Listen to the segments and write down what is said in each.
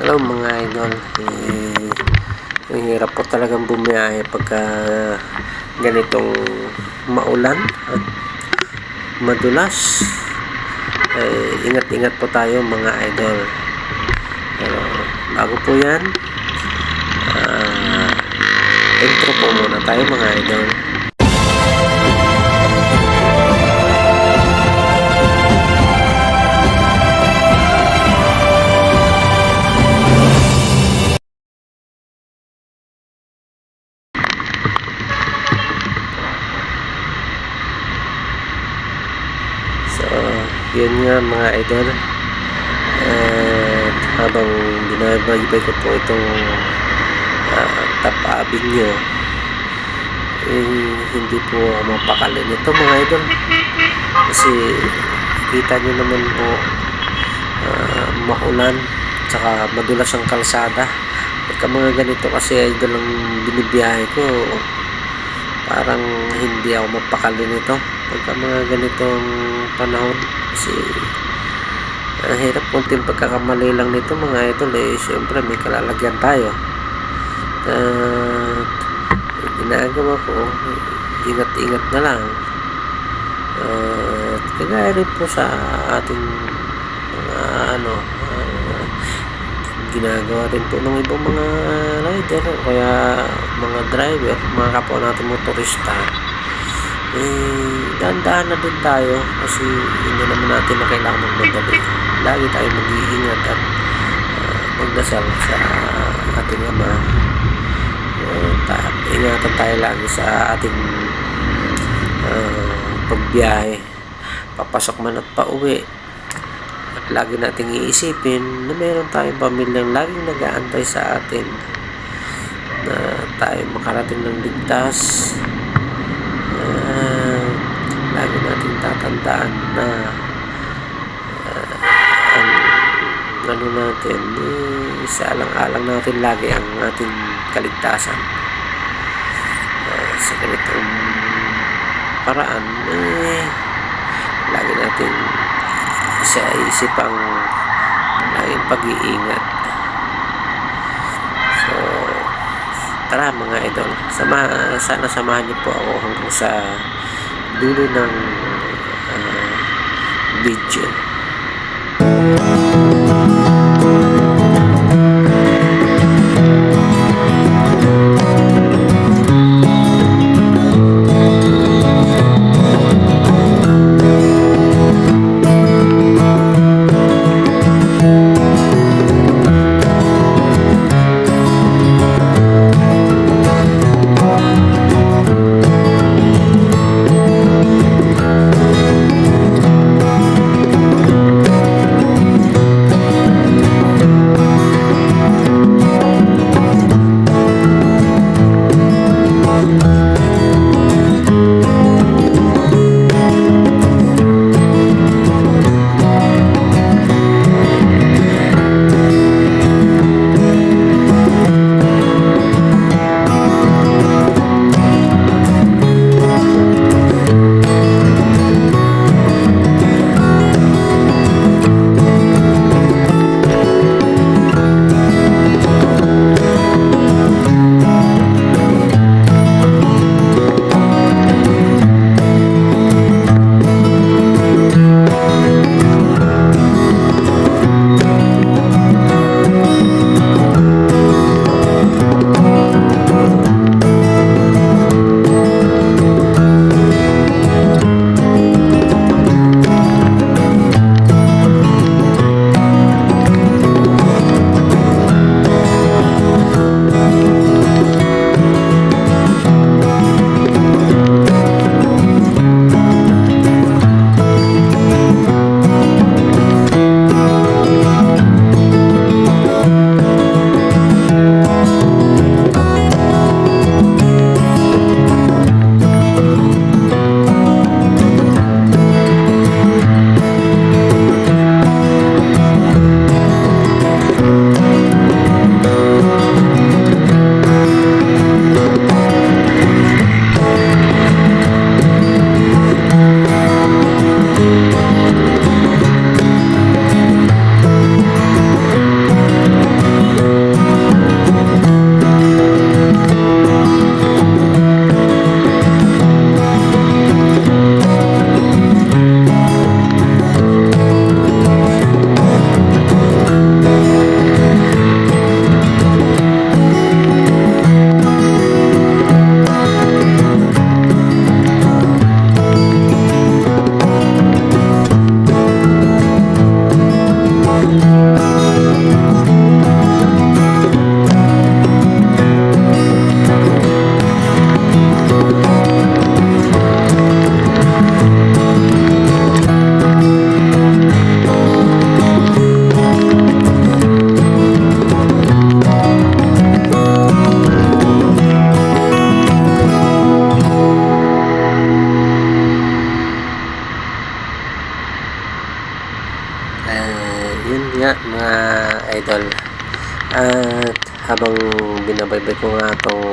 Hello mga idol, ang hirap po talagang bumiyahe pagka ganitong maulan at madulas. Ingat-ingat po tayo mga idol. Pero bago po yan, intro po muna tayo mga idol. So, yun nga mga idol. At habang binabaybay ko po itong Top Avenue, hindi po mapakali nito mga idol. Kasi kita nyo naman po, maulan, tsaka madulas ang kalsada. Pagka mga ganito kasi idol ang binibiyahe ko, parang hindi ako mapakali nito pagka mga ganitong panahon. Kasi hirap konting pagkakamali lang nito mga idol. Syempre may kalalagyan tayo. At ginagawa ko, ingat-ingat na lang. At kagaya rin po sa ating mga ginagawa rin po ng ibang mga rider o kaya mga driver, mga kapwa natin motorista. Dahan-dahan na din tayo kasi hindi naman natin na kailangan magmadali. Lagi tayo mag-iingat at magdasal sa ating Ama. Ingatan tayo lagi sa ating pagbiyahe, papasok man at pauwi. At lagi nating iisipin na meron tayong pamilyang laging nag-aantay sa atin na tayo makarating ng ligtas. Lagi nating tatandaan na ang natin, sa alang-alang natin lagi ang ating kaligtasan. Sa ganitong paraan, lagi natin sa isip ang laging pag-iingat. So, tara mga idol, sana samahan niyo po ako hanggang sa dulo ng video. idol. At habang binabaybay ko nga itong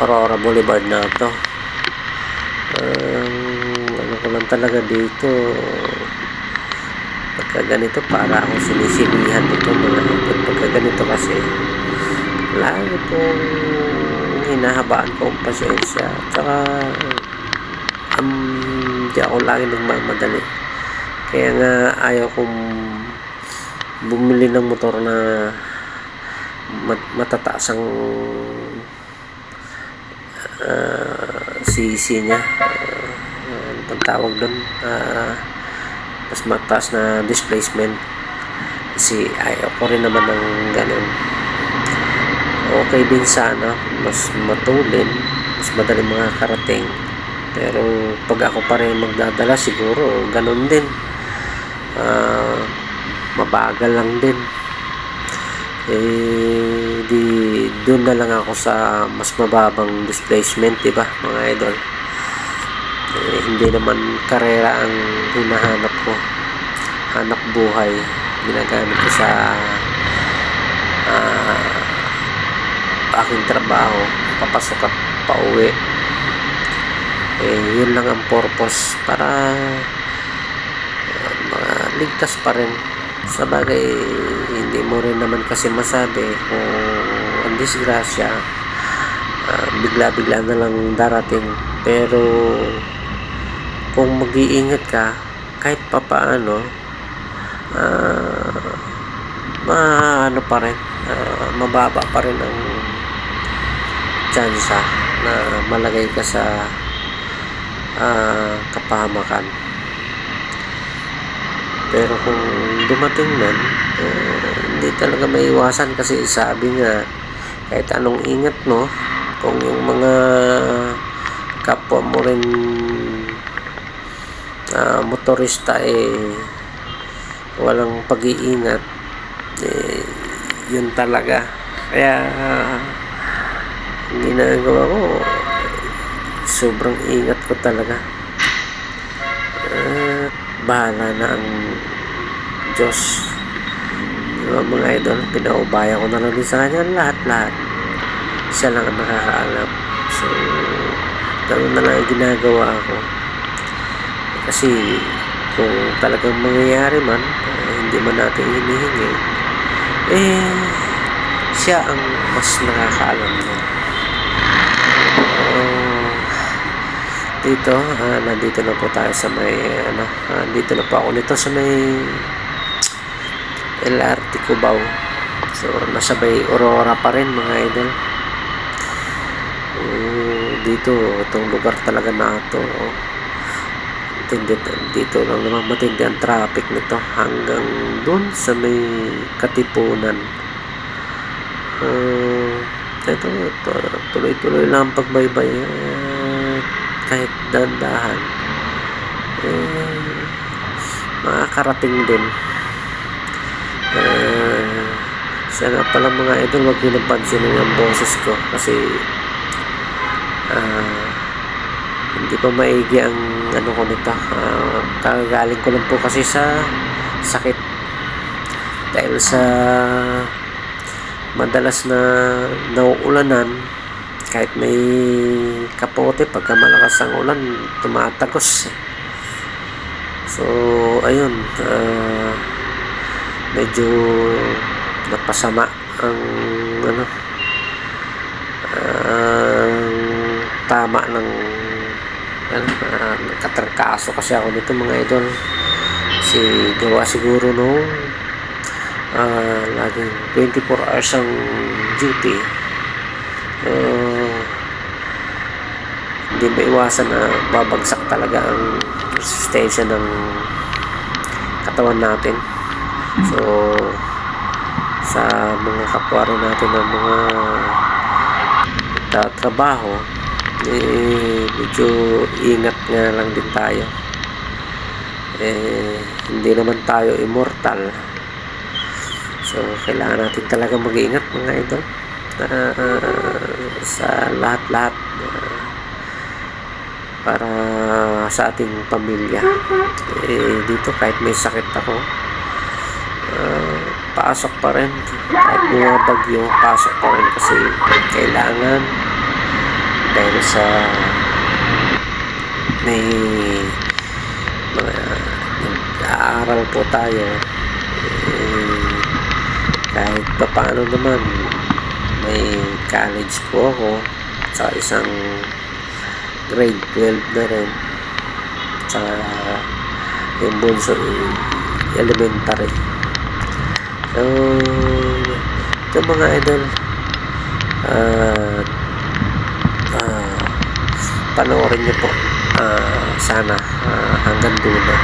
Aurora Boulevard na ito, ano ko lang talaga dito, pagka ganito para akong sinisilihan dito mga idol. Pagka ganito kasi lagi pong hinahabaan ko ang pasensya, at saka di ako lagi nagmamadali. Kaya nga ayaw kong bumili ng motor na matataas ang CC nya, ano pang tawag doon, mas mataas na displacement, kasi ayaw ko rin naman ng ganun. Okay din sana, mas matulin, mas madaling makakarating, pero pag ako pa rin magdadala siguro ganun din, mabagal lang din. Di doon na lang ako sa mas mababang displacement, diba mga idol? Hindi naman karera ang hinahanap ko, hanap buhay ginagamit ko sa aking trabaho, papasok at pauwi. Yun lang ang purpose, para ligtas pa rin. Sa bagay, hindi mo rin naman kasi masabi kung ang disgrasya bigla-bigla na lang darating, pero kung mag-iingat ka kahit papaano, ano pa rin, mababa pa rin ang tsansa na malagay ka sa kapahamakan. Pero kung dumating nun, hindi talaga maiwasan, kasi sabi nga, kahit anong ingat mo, kung yung mga kapwa mo rin motorista walang pag-iingat, yun talaga. Kaya ginagawa ko, sobrang ingat ko talaga. Bahala na ang Diyos, diba mga idol? Pinaubaya ko na lang din sa kanya lahat. Siya lang ang nakakaalam. So ganoon na lang ang ginagawa ko, kasi kung talagang mangyayari man, hindi man natin hinihingi, siya ang mas nakakaalam mo. Dito, nandito na po tayo sa may dito na po ako nito sa may LRT Cubao. So nasa may Aurora pa rin mga idol. Dito, itong lugar talaga na ito, dito lang naman matindi ang traffic nito hanggang dun sa may Katipunan. Ito, tuloy-tuloy lang ang pagbaybay, kahit dahan-dahan, makakarating din. Siya nga pala mga idol, wag nyo napansinin ang boses ko, kasi hindi pa maigi ang ano ko nito. Kagagaling ko lang po kasi sa sakit, dahil sa madalas na nauulanan. Kahit may kapote, pagka malakas ang ulan, tumatagos. So ayun, medyo napasama ang tama ng katrangkaso kasi ako nito mga idol. Si gawa siguro nung laging 24 hours ang duty, hindi maiwasan na babagsak talaga ang resistensya ng katawan natin. So sa mga kapwa rin natin ng mga trabaho, medyo ingat nga lang din tayo. Hindi naman tayo immortal, so kailangan natin talaga mag-iingat mga idol, sa lahat-lahat, para sa ating pamilya. Dito kahit may sakit ako, pasok pa rin. Kahit mga bagyo, pasok pa rin kasi kailangan dahil sa may mga nag-aaral po tayo, kahit pa paano naman may college po ako sa isang grade 12 na rin sa yung bunso elementary. So ito mga idol, panoorin nyo po sana hanggang dulo.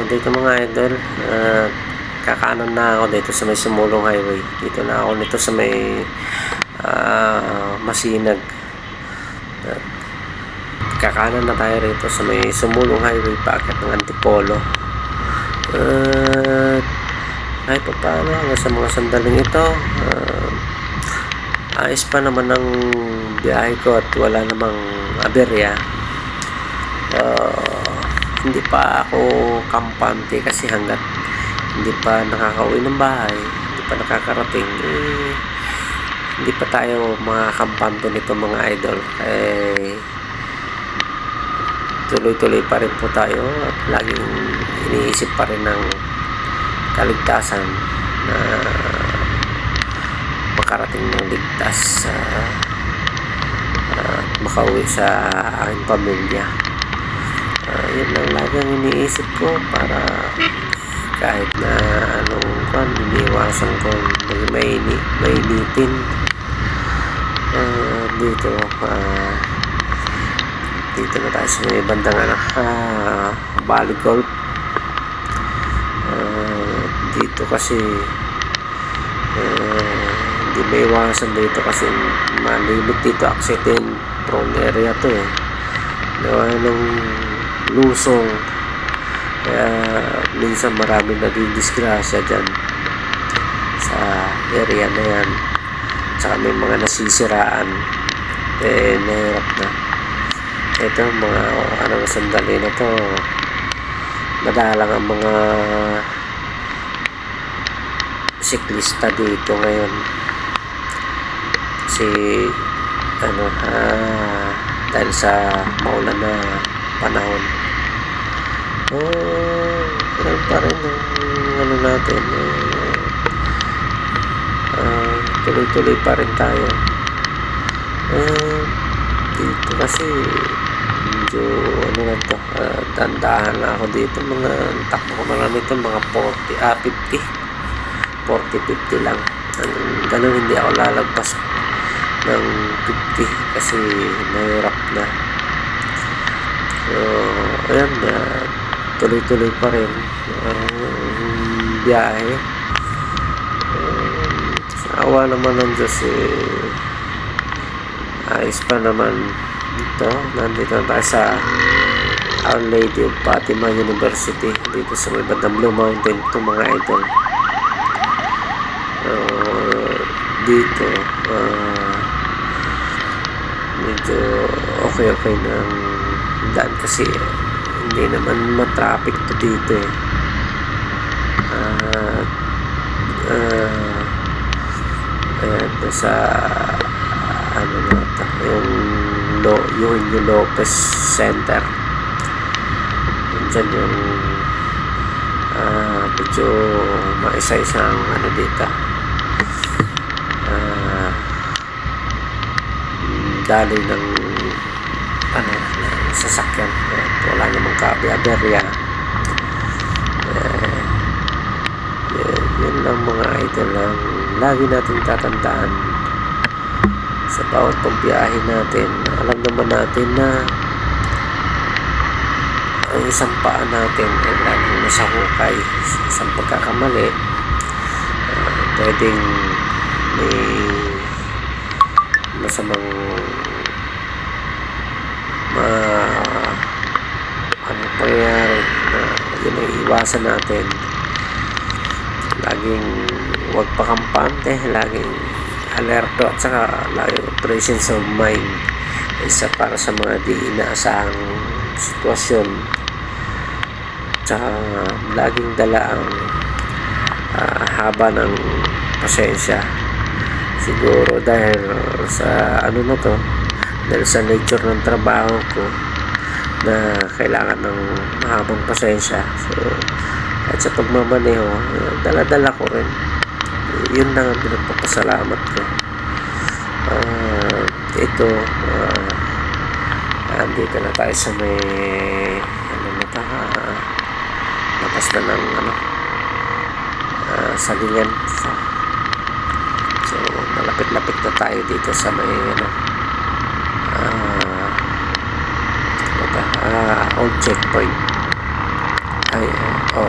Dito mga idol, kakanan na ako dito sa may Sumulong Highway. Dito na ako nito sa may Masinag. Kakanan na tayo rito sa may Sumulong Highway, paakyat ng Antipolo. Kahit pa paano hanggang sa mga sandaling ito, ayos pa naman ang biyahe ko at wala namang aberya. Hindi pa ako kampante kasi hanggat hindi pa nakakauwi ng bahay, hindi pa nakakarating, hindi pa tayo mga kampante nito mga idol. Tuloy-tuloy pa rin po tayo at laging iniisip pa rin ng kaligtasan na makarating ng ligtas at makauwi sa aking pamilya. Yun lang lagi ang iniisip ko para kahit na anong kwan, iniiwasan ko mainitin dito. Dito na tayo sa may bandang Bali Golf. Dito kasi hindi may iwasan dito kasi malimit dito, accident prone area to gawa ng lusong, kaya minsan marami nadidisgrasya dyan sa area na yan, tsaka may mga nasisiraan, nahirap na. Ito mga sandali na to, madalang ang mga siklista dito ngayon kasi dahil sa maulan na panahon. Ganun pa rin ang natin, tuloy-tuloy pa rin tayo. Dito kasi medyo dandahan na ako dito, mga takbo ko na lang ito mga 40-50 lang. Ganun, hindi ako lalagpas ng 50 kasi mahirap na. So ayan, tuloy-tuloy pa rin ang biyahe. Sa awa naman ng Diyos, ayos pa naman ito. Nandito na tayo sa Our Lady of Fatima University dito sa may bandang Blue Mountain. Ito mga idol, dito medyo okay ng daan kasi hindi naman matraffic to dito ayan, sa yung Lopez Center, dyan yung medyo maisa-isang ano dito, daloy ng ano ng sasakyan. Wala namang kabi-aberya. Yun lang mga idol ang lagi nating tatandaan sa bawat pagbiyahe natin. Alam naman natin na ang isang paa natin ay laging nasa hukay. Sa isang pagkakamali, pwedeng may masamang ano pangyayari na yun ay iwasan natin. Laging huwag pakampante, laging alerto, at saka laging presence of mind isa para sa mga di inaasahang sitwasyon. Tsaka laging dala ang haba ng pasensya. Siguro dahil sa ano na to, dahil sa nature ng trabaho ko na kailangan ng mahabang pasensya, so at sa pagmamaneho, dala-dala ko rin. Yun lang ang pinagpapasalamat ko. Ito, andito na tayo sa may ano na ta, labas na ng ano, salingan. So malapit-lapit na tayo dito sa may ano, old checkpoint. So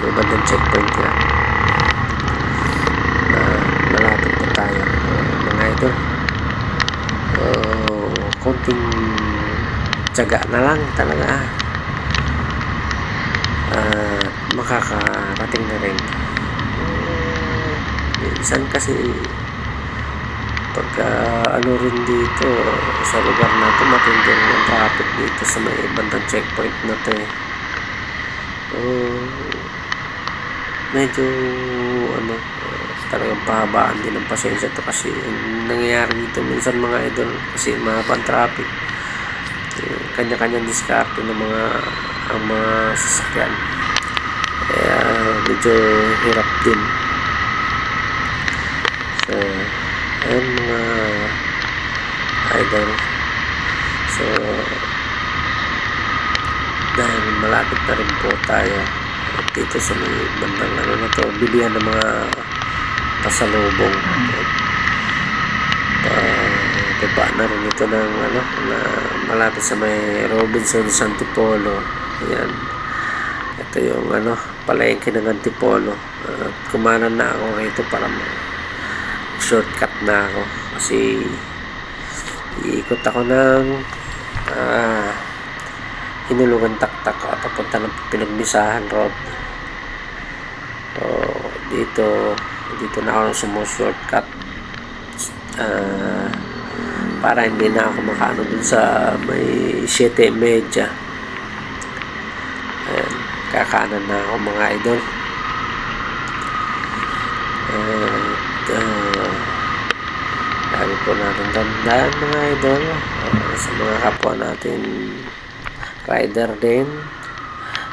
may bandang checkpoint yan. Malapit na tayo mga idol. Konting tiyaga na lang talaga, makakarating na rin. Minsan kasi pagka ano rin dito sa lugar natin, matindi rin ang traffic dito sa may bandang checkpoint na to medyo ano, talagang pahabaan din ang pasensya to kasi nangyayari dito minsan mga idol, kasi mahabang traffic, kanya-kanyang diskarte ng mga sasakyan, kaya medyo hirap din. So ayun mga idol, so dahil malapit na rin po tayo dito sa may bandang ano na to, bilihan ng mga pasalubong. Baba na rin ito ng ano, na malapit sa may Robinsons Antipolo. Ayan, ito yung ano, palengke ng Antipolo. Kumanan na ako rito para shortcut na ako kasi iikot ako ng Hinulungan Taktak at papunta ng Pinagmisahan Road. So dito na ako sumo-shortcut para hindi na ako makaano dun sa may 7:30. Ayan, kakanan na ako mga idol. Lagi po natin tandaan mga idol, sa mga kapwa natin rider din,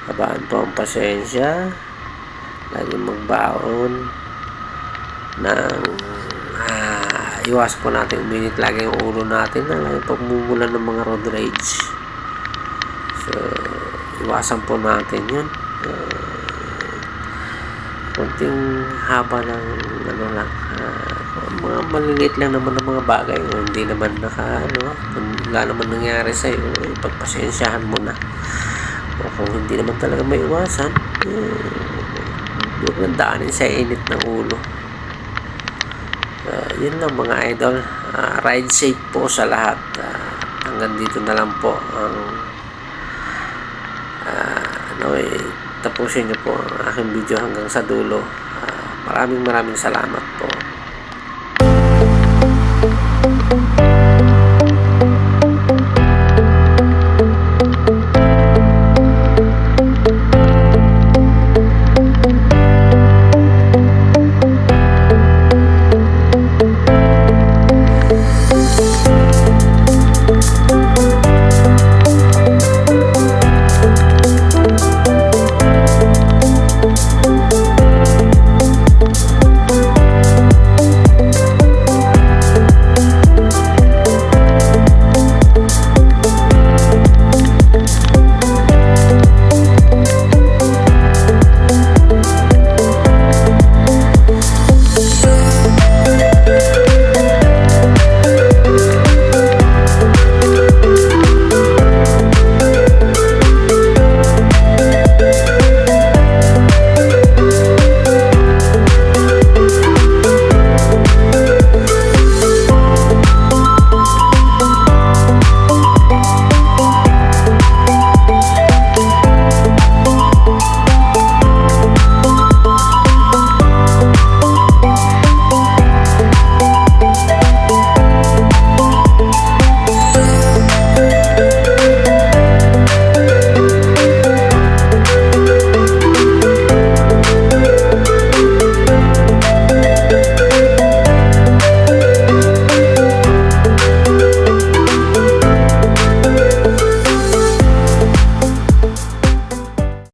habaan po ang pasensya, laging magbaon ng iwas po natin uminit lagi yung ulo natin na lagi pagmumulan ng mga road rage. So iwasan po natin yun. Konting haba ng ano lang, mga maliliit lang naman ng mga bagay, hindi naman wala naman nangyari sa'yo, pagpasensyahan mo na. O kung hindi naman talaga may iwasan, huwag nang daanin sa init ng ulo. Yun lang mga idol. Ride safe po sa lahat. Hanggang dito na lang po ang tapusin nyo po ang aking video hanggang sa dulo. Maraming salamat po.